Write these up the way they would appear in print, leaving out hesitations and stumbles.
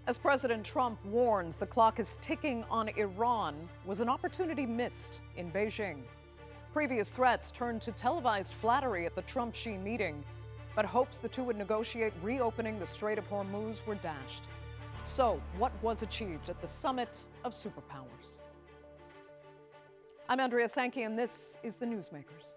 As President Trump warns the clock is ticking on Iran, was an opportunity missed in Beijing. Previous threats turned to televised flattery at the Trump-Xi meeting, but hopes the two would negotiate reopening the Strait of Hormuz were dashed. So, what was achieved at the summit of superpowers? I'm Andrea Sankey, and this is the Newsmakers.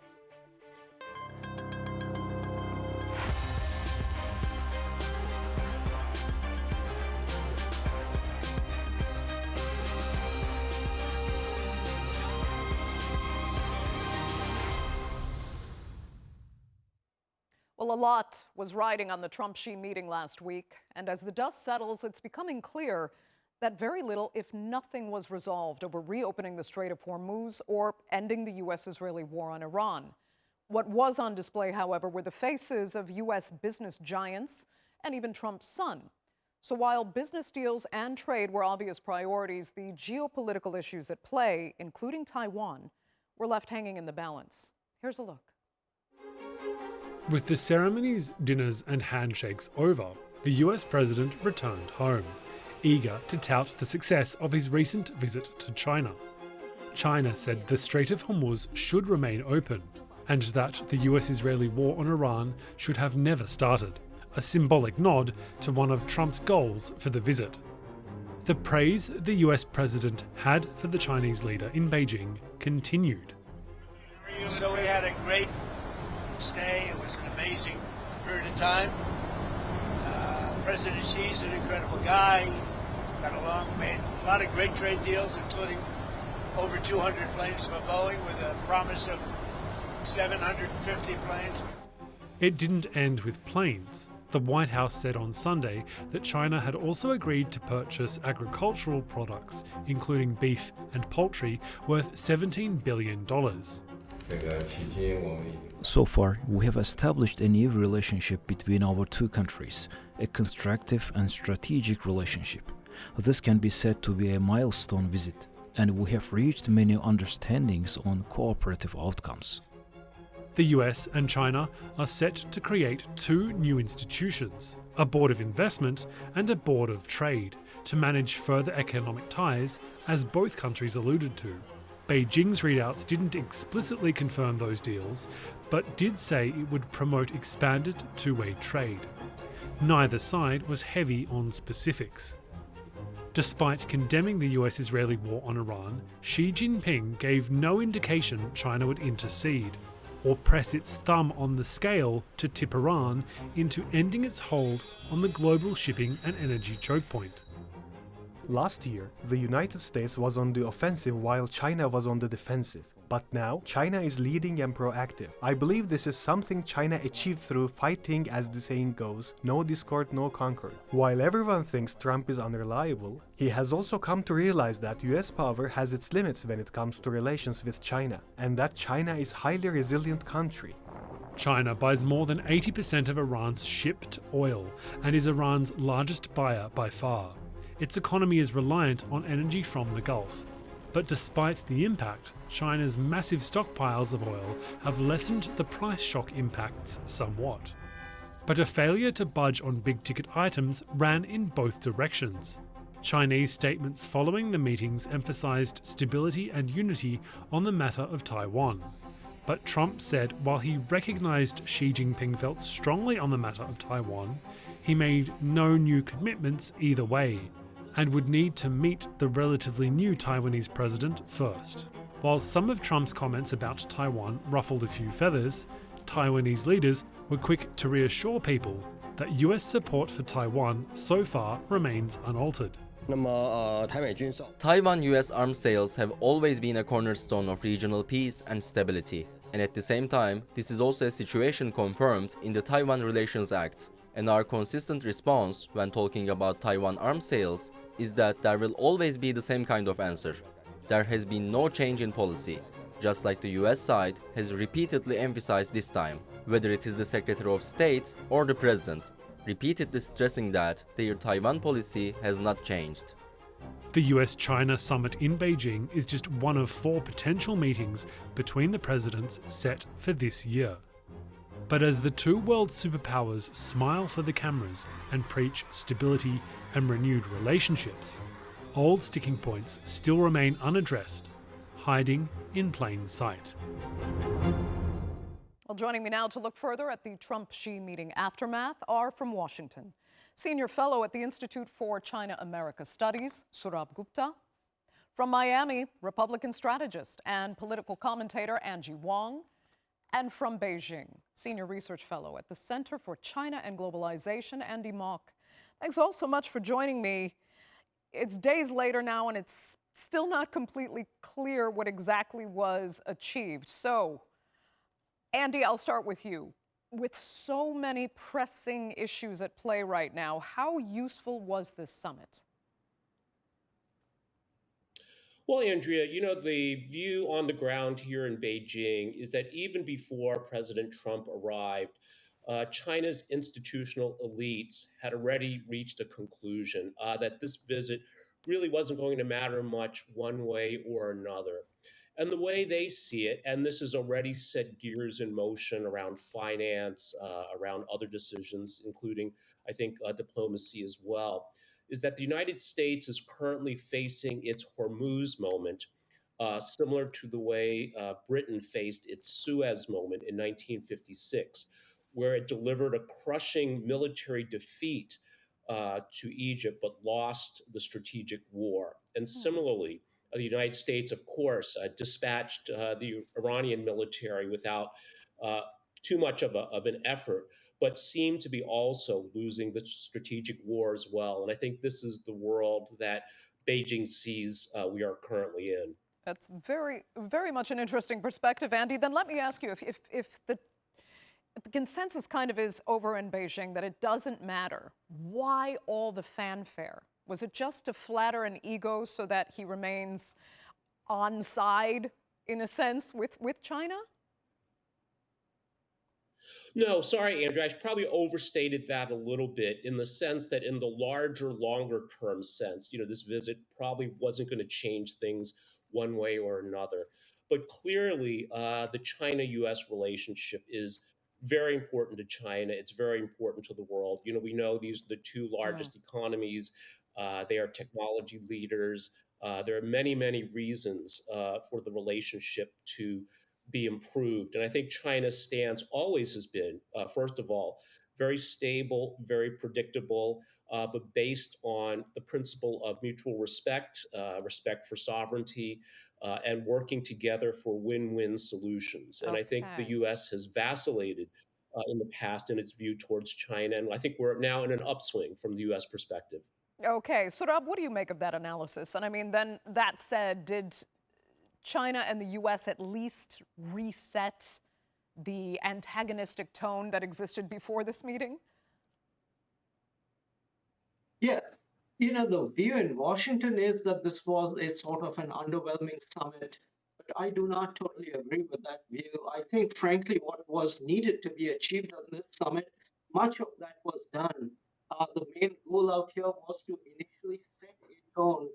Well, a lot was riding on the Trump-Xi meeting last week, and as the dust settles, it's becoming clear that very little, if nothing, was resolved over reopening the Strait of Hormuz or ending the U.S.-Israeli war on Iran. What was on display, however, were the faces of U.S. business giants and even Trump's son. So while business deals and trade were obvious priorities, the geopolitical issues at play, including Taiwan, were left hanging in the balance. Here's a look. With the ceremonies, dinners and handshakes over, the US president returned home, eager to tout the success of his recent visit to China. China said the Strait of Hormuz should remain open, and that the US-Israeli war on Iran should have never started, a symbolic nod to one of Trump's goals for the visit. The praise the US president had for the Chinese leader in Beijing continued. So we had a great stay. It was an amazing period of time. President Xi's an incredible guy. Got along, made a lot of great trade deals, including over 200 planes for Boeing with a promise of 750 planes. It didn't end with planes. The White House said on Sunday that China had also agreed to purchase agricultural products, including beef and poultry, worth $17 billion. So far, we have established a new relationship between our two countries, a constructive and strategic relationship. This can be said to be a milestone visit, and we have reached many understandings on cooperative outcomes. The US and China are set to create two new institutions, a Board of Investment and a Board of Trade, to manage further economic ties, as both countries alluded to. Beijing's readouts didn't explicitly confirm those deals, but did say it would promote expanded two-way trade. Neither side was heavy on specifics. Despite condemning the US-Israeli war on Iran, Xi Jinping gave no indication China would intercede or press its thumb on the scale to tip Iran into ending its hold on the global shipping and energy choke point. Last year, the United States was on the offensive while China was on the defensive. But now, China is leading and proactive. I believe this is something China achieved through fighting, as the saying goes, no discord, no concord. While everyone thinks Trump is unreliable, he has also come to realize that US power has its limits when it comes to relations with China, and that China is a highly resilient country. China buys more than 80% of Iran's shipped oil and is Iran's largest buyer by far. Its economy is reliant on energy from the Gulf. But despite the impact, China's massive stockpiles of oil have lessened the price shock impacts somewhat. But a failure to budge on big-ticket items ran in both directions. Chinese statements following the meetings emphasized stability and unity on the matter of Taiwan. But Trump said while he recognized Xi Jinping felt strongly on the matter of Taiwan, he made no new commitments either way, and would need to meet the relatively new Taiwanese president first. While some of Trump's comments about Taiwan ruffled a few feathers, Taiwanese leaders were quick to reassure people that US support for Taiwan so far remains unaltered. Taiwan-US arms sales have always been a cornerstone of regional peace and stability. And at the same time, this is also a situation confirmed in the Taiwan Relations Act. And our consistent response when talking about Taiwan arms sales is that there will always be the same kind of answer. There has been no change in policy, just like the US side has repeatedly emphasized this time, whether it is the Secretary of State or the President, repeatedly stressing that their Taiwan policy has not changed. The US-China summit in Beijing is just one of 4 potential meetings between the presidents set for this year. But as the two world superpowers smile for the cameras and preach stability and renewed relationships, old sticking points still remain unaddressed, hiding in plain sight. Well, joining me now to look further at the Trump-Xi meeting aftermath are from Washington, Senior Fellow at the Institute for China-America Studies, Sourabh Gupta. From Miami, Republican strategist and political commentator Angie Wong. And from Beijing, Senior Research Fellow at the Center for China and Globalization, Andy Mock. Thanks all so much for joining me. It's days later now, and it's still not completely clear what exactly was achieved. So, Andy, I'll start with you. With so many pressing issues at play right now, how useful was this summit? Well, Andrea, the view on the ground here in Beijing is that even before President Trump arrived, China's institutional elites had already reached a conclusion that this visit really wasn't going to matter much one way or another. And the way they see it, and this has already set gears in motion around finance, around other decisions, including, I think, diplomacy as well, is that the United States is currently facing its Hormuz moment, similar to the way Britain faced its Suez moment in 1956, where it delivered a crushing military defeat to Egypt, but lost the strategic war. And similarly, the United States, of course, dispatched the Iranian military without too much of an effort, but seem to be also losing the strategic war as well. And I think this is the world that Beijing sees we are currently in. That's very, very much an interesting perspective, Andy. Then let me ask you, if the consensus kind of is over in Beijing that it doesn't matter, why all the fanfare? Was it just to flatter an ego so that he remains on side, in a sense, with China? No, sorry, Andrew. I probably overstated that a little bit in the sense that in the larger, longer term sense, this visit probably wasn't going to change things one way or another. But clearly, the China-U.S. relationship is very important to China. It's very important to the world. We know these are the two largest economies. They are technology leaders. There are many, many reasons for the relationship to be improved. And I think China's stance always has been, first of all, very stable, very predictable, but based on the principle of mutual respect, respect for sovereignty, and working together for win-win solutions. And I think the U.S. has vacillated in the past in its view towards China. And I think we're now in an upswing from the U.S. perspective. Okay, Sourabh, what do you make of that analysis? And I mean, then that said, did China and the U.S. at least reset the antagonistic tone that existed before this meeting? Yeah, the view in Washington is that this was a sort of an underwhelming summit, but I do not totally agree with that view. I think, frankly, what was needed to be achieved on this summit, much of that was done. The main goal out here was to initially set a tone.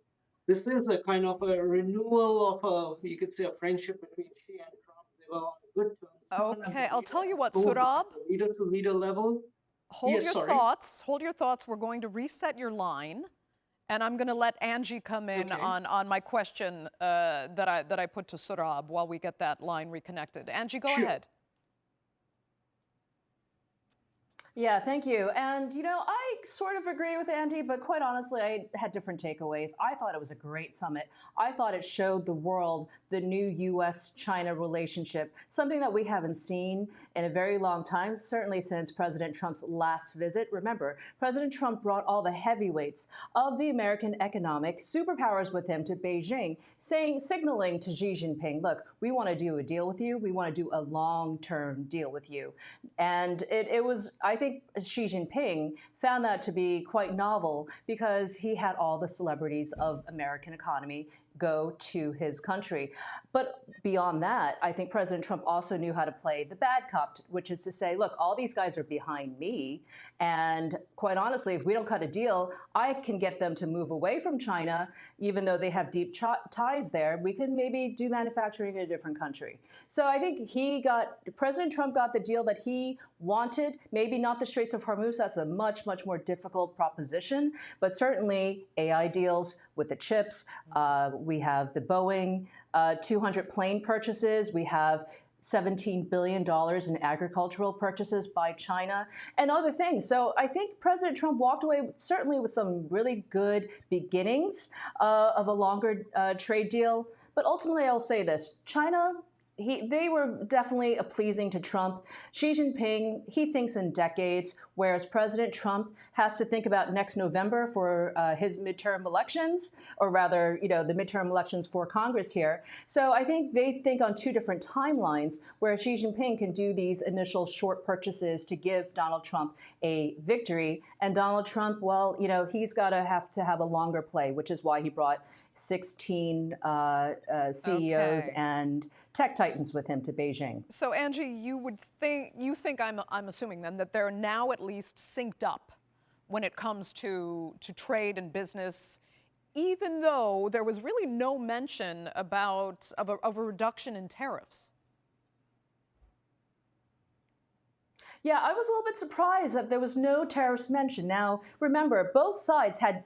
This is a kind of a renewal of you could say, a friendship between Xi and Trump. They were on good terms. Okay, I'll tell you what, Sourabh. Leader to leader level. Hold your thoughts. Hold your thoughts. We're going to reset your line, and I'm going to let Angie come in on my question that I put to Sourabh while we get that line reconnected. Angie, go ahead. Yeah, thank you. And, I sort of agree with Andy, but quite honestly, I had different takeaways. I thought it was a great summit. I thought it showed the world the new U.S.-China relationship, something that we haven't seen in a very long time, certainly since President Trump's last visit. Remember, President Trump brought all the heavyweights of the American economic superpowers with him to Beijing, signaling to Xi Jinping, look, we want to do a deal with you. We want to do a long-term deal with you. And it was, I think Xi Jinping found that to be quite novel because he had all the celebrities of American economy go to his country. But beyond that, I think President Trump also knew how to play the bad cop, which is to say, look, all these guys are behind me. And quite honestly, if we don't cut a deal, I can get them to move away from China, even though they have deep ties there. We can maybe do manufacturing in a different country. So I think President Trump got the deal that he wanted, maybe not the Straits of Hormuz. That's a much, much more difficult proposition, but certainly AI deals with the chips. We have the Boeing 200 plane purchases. We have $17 billion in agricultural purchases by China and other things. So I think President Trump walked away certainly with some really good beginnings of a longer trade deal. But ultimately, I'll say this, China, they were definitely pleasing to Trump. Xi Jinping, he thinks in decades, whereas President Trump has to think about next November for his midterm elections, or rather, the midterm elections for Congress here. So I think they think on two different timelines, where Xi Jinping can do these initial short purchases to give Donald Trump a victory. And Donald Trump, well, he's got to have a longer play, which is why he brought 16 CEOs and tech titans with him to Beijing. So Angie, you think I'm assuming then that they're now at least synced up when it comes to trade and business, even though there was really no mention of a reduction in tariffs. Yeah, I was a little bit surprised that there was no tariffs mentioned. Now, remember, both sides had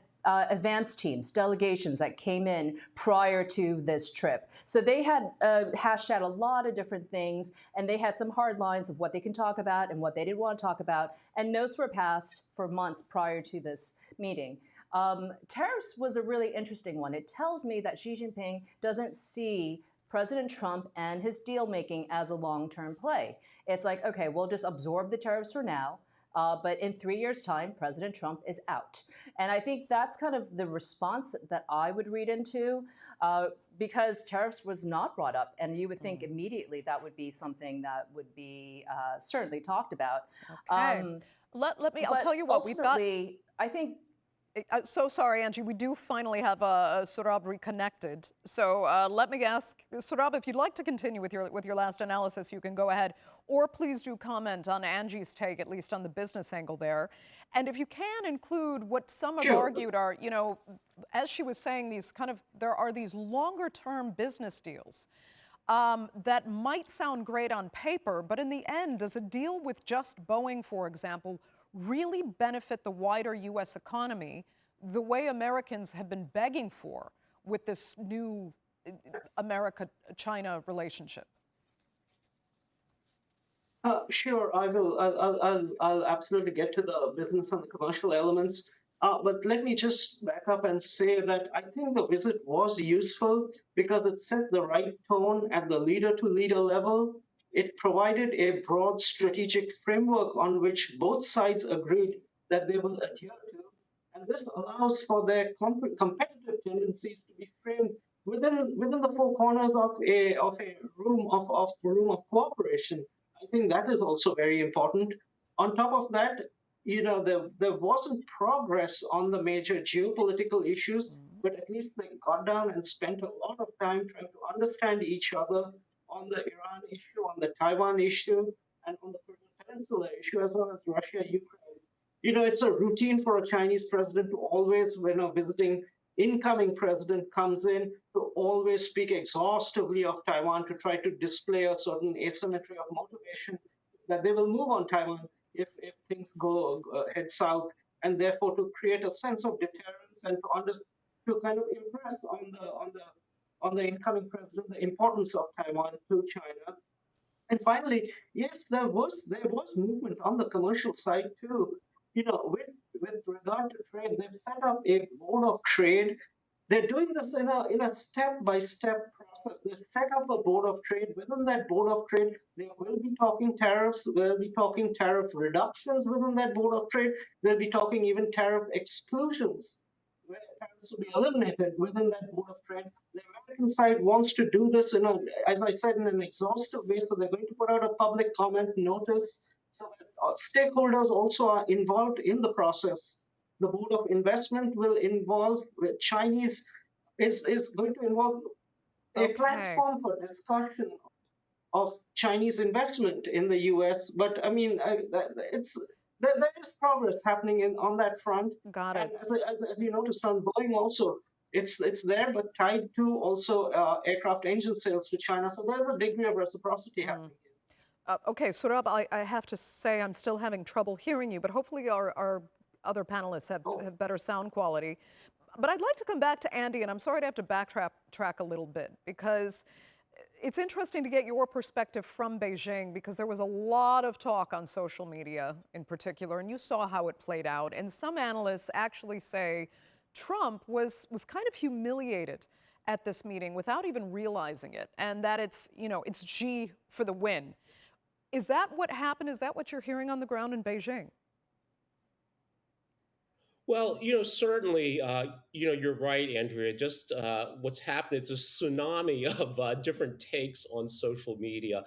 advance teams, delegations that came in prior to this trip. So they had hashed out a lot of different things, and they had some hard lines of what they can talk about and what they didn't want to talk about, and notes were passed for months prior to this meeting. Tariffs was a really interesting one. It tells me that Xi Jinping doesn't see President Trump and his deal making as a long-term play. It's like, okay, we'll just absorb the tariffs for now. But in 3 years' time, President Trump is out. And I think that's kind of the response that I would read into, because tariffs was not brought up. And you would think immediately that would be something that would be certainly talked about. Okay. I'll tell you what, we've got... I think... So sorry, Angie, we do finally have Sourabh reconnected. So let me ask, Sourabh, if you'd like to continue with your last analysis, you can go ahead. Or please do comment on Angie's take, at least on the business angle there. And if you can include what some have argued are, as she was saying, there are these longer term business deals that might sound great on paper, but in the end, does a deal with just Boeing, for example, really benefit the wider U.S. economy the way Americans have been begging for with this new America-China relationship? Sure, I will. I'll absolutely get to the business and the commercial elements. But let me just back up and say that I think the visit was useful because it set the right tone at the leader-to-leader level. It provided a broad strategic framework on which both sides agreed that they will adhere to. And this allows for their competitive tendencies to be framed within the four corners of a room of cooperation. I think that is also very important. On top of that, there wasn't progress on the major geopolitical issues, but at least they got down and spent a lot of time trying to understand each other on the Iran issue, on the Taiwan issue, and on the Peninsula issue, as well as Russia, Ukraine. It's a routine for a Chinese president to always, when a visiting incoming president comes in, to always speak exhaustively of Taiwan, to try to display a certain asymmetry of motivation that they will move on Taiwan if things head south, and therefore to create a sense of deterrence and to kind of impress on the incoming president the importance of Taiwan to China. And finally, yes, there was movement on the commercial side too. With regard to trade, they've set up a board of trade. They're doing this in a step-by-step process. They've set up a board of trade. Within that board of trade, they will be talking tariffs. They'll be talking tariff reductions within that board of trade. They'll be talking even tariff exclusions, where tariffs will be eliminated within that board of trade. The American side wants to do this as I said, in an exhaustive way. So they're going to put out a public comment notice so that stakeholders also are involved in the process. The Board of Investment will involve Chinese is going to involve a Okay. platform for discussion of Chinese investment in the U.S. But I mean, there is progress happening on that front, Got and it. as you noticed on Boeing also, it's there, but tied to also aircraft engine sales to China. So there's a degree of reciprocity happening here. Okay, Saurabh, I have to say I'm still having trouble hearing you, but hopefully our other panelists Oh, have better sound quality. But I'd like to come back to Andy, and I'm sorry to have to backtrack a little bit because it's interesting to get your perspective from Beijing because there was a lot of talk on social media in particular, and you saw how it played out. And some analysts actually say Trump was kind of humiliated at this meeting without even realizing it, and that it's Xi for the win. Is that what happened? Is that what you're hearing on the ground in Beijing? Well, certainly, you're right, Andrea. Just what's happened, it's a tsunami of different takes on social media.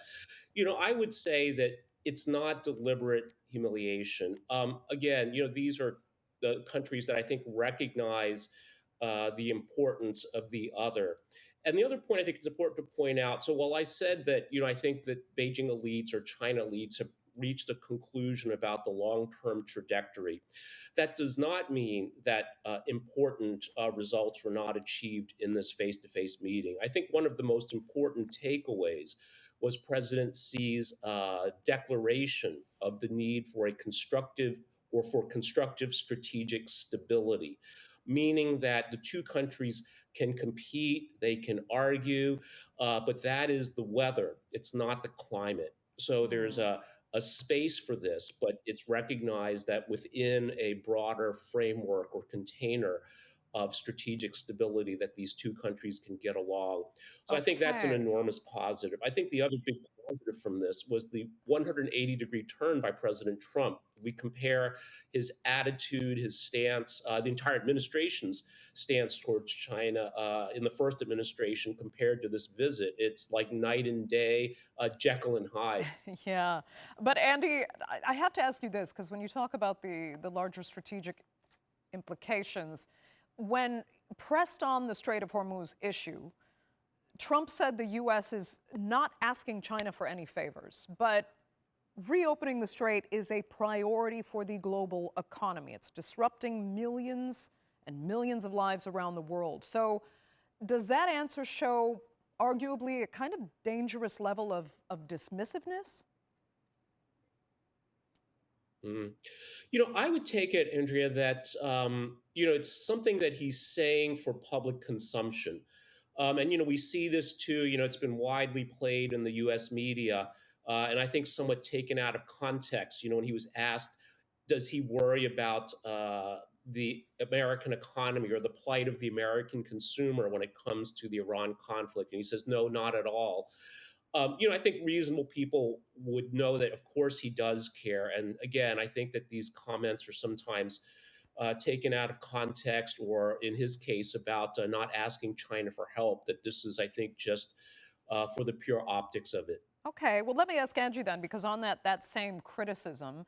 I would say that it's not deliberate humiliation. Again, these are the countries that I think recognize the importance of the other. And the other point I think it's important to point out. So while I said that, I think that Beijing elites or China elites have reached a conclusion about the long-term trajectory, that does not mean that important results were not achieved in this face-to-face meeting. I think one of the most important takeaways was President Xi's declaration of the need for a constructive strategic stability, meaning that the two countries can compete, they can argue, but that is the weather. It's not the climate. So there's a space for this, but it's recognized that within a broader framework or container of strategic stability that these two countries can get along. So I think that's an Okay. enormous positive. I think the other big positive from this was the 180-degree turn by President Trump. We compare his attitude, his stance, the entire administration's stance towards China in the first administration compared to this visit. It's like night and day, Jekyll and Hyde. Yeah. But Andy, I have to ask you this because when you talk about the larger strategic implications, when pressed on the Strait of Hormuz issue, Trump said the U.S. is not asking China for any favors, but reopening the strait is a priority for the global economy. It's disrupting millions and millions of lives around the world. So, does that answer show arguably a kind of dangerous level of dismissiveness? Mhm. I would take it, Andrea, that it's something that he's saying for public consumption, and we see this too. It's been widely played in the U.S. media, and I think somewhat taken out of context. When he was asked, does he worry about the American economy or the plight of the American consumer when it comes to the Iran conflict, and he says, no, not at all. I think reasonable people would know that, of course, he does care. And again, I think that these comments are sometimes taken out of context, or in his case, about not asking China for help, that this is, I think, just for the pure optics of it. Okay, well, let me ask Angie then, because on that same criticism,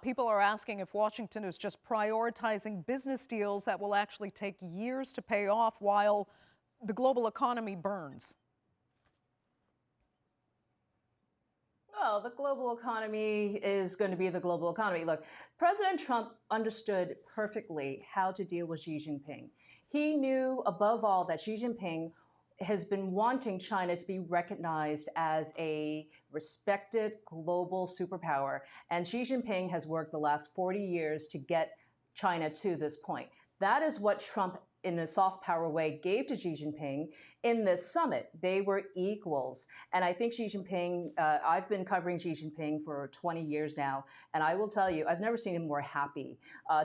people are asking if Washington is just prioritizing business deals that will actually take years to pay off while the global economy burns. Well, the global economy is going to be the global economy. Look, President Trump understood perfectly how to deal with Xi Jinping. He knew above all that Xi Jinping has been wanting China to be recognized as a respected global superpower. And Xi Jinping has worked the last 40 years to get China to this point. That is what Trump, in a soft power way, gave to Xi Jinping in this summit. They were equals. And I think Xi Jinping, I've been covering Xi Jinping for 20 years now, and I will tell you, I've never seen him more happy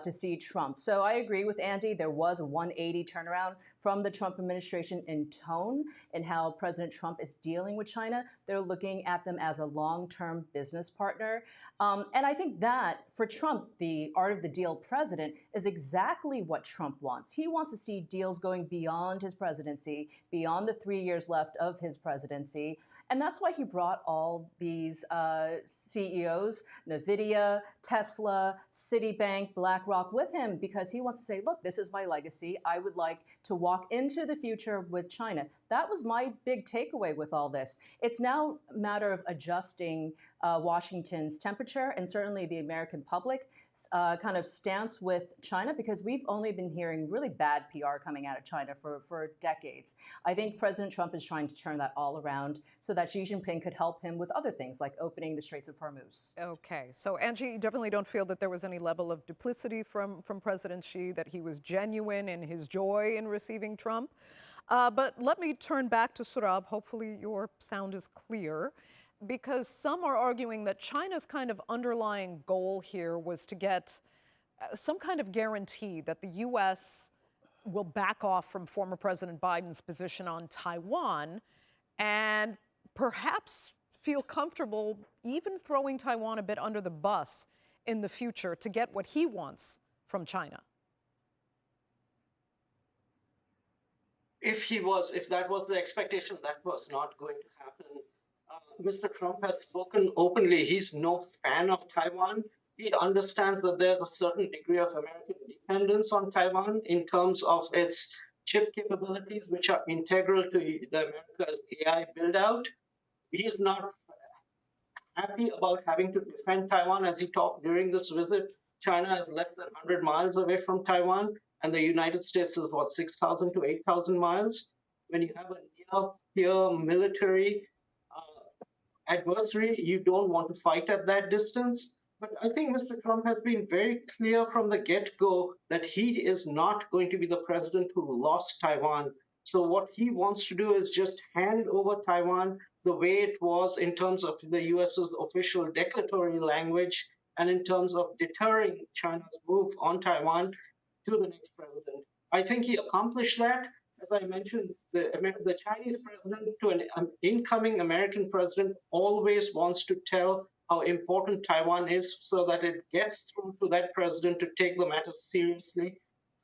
to see Trump. So I agree with Andy. There was a 180 turnaround from the Trump administration in tone and how President Trump is dealing with China. They're looking at them as a long-term business partner. And I think that for Trump, the art of the deal president is exactly what Trump wants. He wants to see deals going beyond his presidency, beyond the 3 years left of his presidency. And that's why he brought all these CEOs, NVIDIA, Tesla, Citibank, BlackRock with him, because he wants to say, look, this is my legacy. I would like to walk into the future with China. That was my big takeaway with all this. It's now a matter of adjusting Washington's temperature and certainly the American public kind of stance with China, because we've only been hearing really bad PR coming out of China for decades. I think President Trump is trying to turn that all around so that Xi Jinping could help him with other things like opening the Straits of Hormuz. Okay, so Angie, you definitely don't feel that there was any level of duplicity from President Xi, that he was genuine in his joy in receiving Trump. But let me turn back to Sourabh. Hopefully your sound is clear, because some are arguing that China's kind of underlying goal here was to get some kind of guarantee that the U.S. will back off from former President Biden's position on Taiwan and perhaps feel comfortable even throwing Taiwan a bit under the bus in the future to get what he wants from China. If that was the expectation, that was not going to happen. Mr. Trump has spoken openly. He's no fan of Taiwan. He understands that there's a certain degree of American dependence on Taiwan in terms of its chip capabilities, which are integral to the America's AI build-out. He's not happy about having to defend Taiwan. As he talked during this visit, China is less than 100 miles away from Taiwan, and the United States is, 6,000 to 8,000 miles? When you have a near-peer military adversary, you don't want to fight at that distance. But I think Mr. Trump has been very clear from the get-go that he is not going to be the president who lost Taiwan. So what he wants to do is just hand over Taiwan the way it was in terms of the US's official declaratory language and in terms of deterring China's move on Taiwan to the next president. I think he accomplished that. As I mentioned, the Chinese president to an incoming American president always wants to tell how important Taiwan is so that it gets through to that president to take the matter seriously.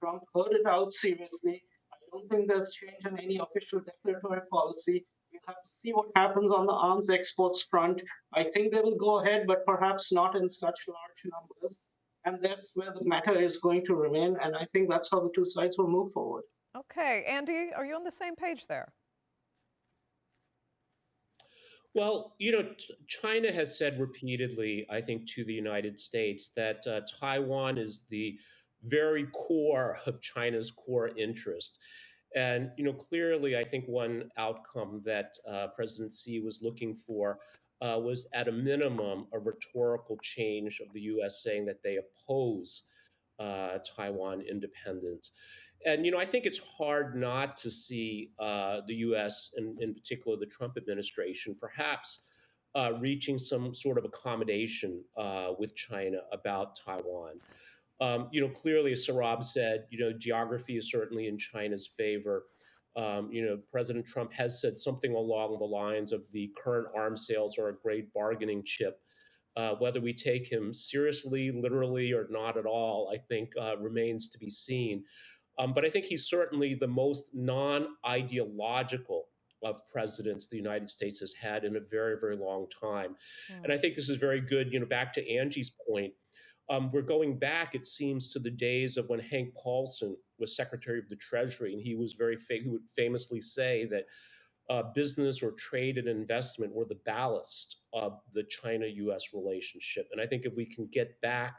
Trump heard it out seriously. I don't think there's change in any official declaratory policy. We'll have to see what happens on the arms exports front. I think they will go ahead, but perhaps not in such large numbers. And that's where the matter is going to remain. And I think that's how the two sides will move forward. Okay, Andy, are you on the same page there? Well, China has said repeatedly, I think, to the United States that Taiwan is the very core of China's core interest. And, clearly, I think one outcome that President Xi was looking for was, at a minimum, a rhetorical change of the U.S. saying that they oppose Taiwan independence. And, I think it's hard not to see the U.S., and in particular the Trump administration, perhaps reaching some sort of accommodation with China about Taiwan. Clearly, as Sourabh said, geography is certainly in China's favor. President Trump has said something along the lines of the current arms sales are a great bargaining chip. Whether we take him seriously, literally, or not at all, I think remains to be seen. But I think he's certainly the most non-ideological of presidents the United States has had in a very, very long time. And I think this is very good, back to Angie's point. We're going back, it seems, to the days of when Hank Paulson was Secretary of the Treasury, and he was he would famously say that business or trade and investment were the ballast of the China-U.S. relationship. And I think if we can get back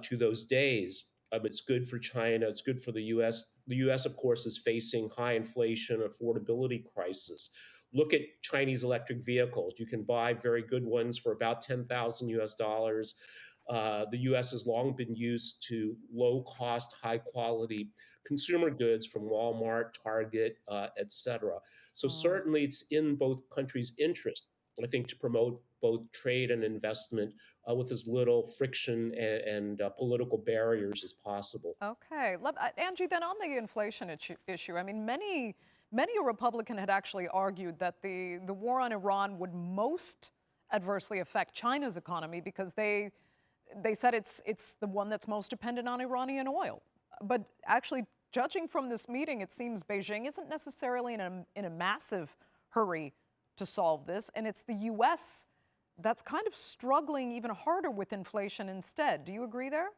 to those days, it's good for China. It's good for the U.S. The U.S., of course, is facing high inflation, affordability crisis. Look at Chinese electric vehicles. You can buy very good ones for about $10,000 US. The U.S. has long been used to low-cost, high-quality consumer goods from Walmart, Target, et cetera. So certainly it's in both countries' interest, I think, to promote both trade and investment with as little friction and political barriers as possible. Okay. Angie, then on the inflation issue, I mean, many a Republican had actually argued that the war on Iran would most adversely affect China's economy because they said it's the one that's most dependent on Iranian oil. But actually, judging from this meeting, it seems Beijing isn't necessarily in a massive hurry to solve this, and it's the U.S. that's kind of struggling even harder with inflation instead. Do you agree there?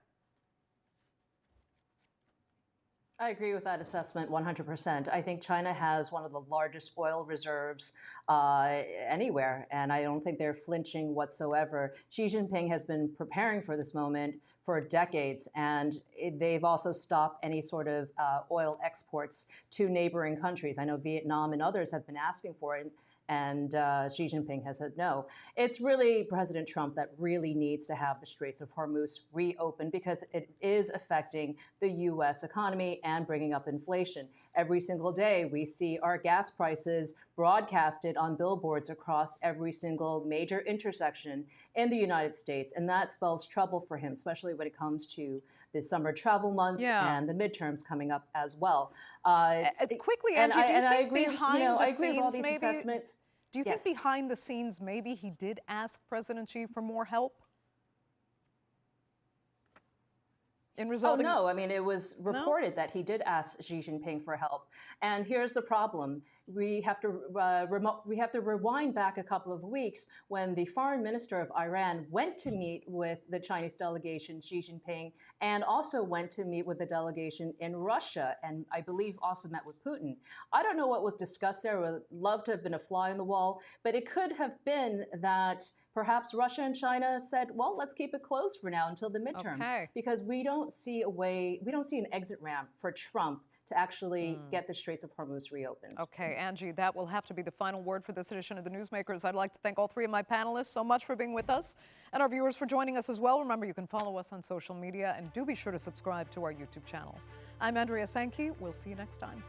I agree with that assessment 100%. I think China has one of the largest oil reserves anywhere, and I don't think they're flinching whatsoever. Xi Jinping has been preparing for this moment for decades, and they've also stopped any sort of oil exports to neighboring countries. I know Vietnam and others have been asking for it, and Xi Jinping has said no. It's really President Trump that really needs to have the Straits of Hormuz reopened because it is affecting the U.S. economy and bringing up inflation. Every single day, we see our gas prices broadcasted on billboards across every single major intersection in the United States, and that spells trouble for him, especially when it comes to the summer travel months and the midterms coming up as well. Quickly, Angie, do you think I agree behind with, the I agree with all scenes, these maybe, assessments. do you think behind the scenes maybe he did ask President Xi for more help in resolving? Oh, no. I mean, it was reported that he did ask Xi Jinping for help. And here's the problem. We have to rewind back a couple of weeks when the foreign minister of Iran went to meet with the Chinese delegation, Xi Jinping, and also went to meet with the delegation in Russia, and I believe also met with Putin. I don't know what was discussed there. I would love to have been a fly on the wall, but it could have been that perhaps Russia and China said, well, let's keep it closed for now until the midterms, because we don't see an exit ramp for Trump to actually get the Straits of Hormuz reopened. Okay, Angie, that will have to be the final word for this edition of the Newsmakers. I'd like to thank all three of my panelists so much for being with us, and our viewers for joining us as well. Remember, you can follow us on social media, and do be sure to subscribe to our YouTube channel. I'm Andrea Sankey. We'll see you next time.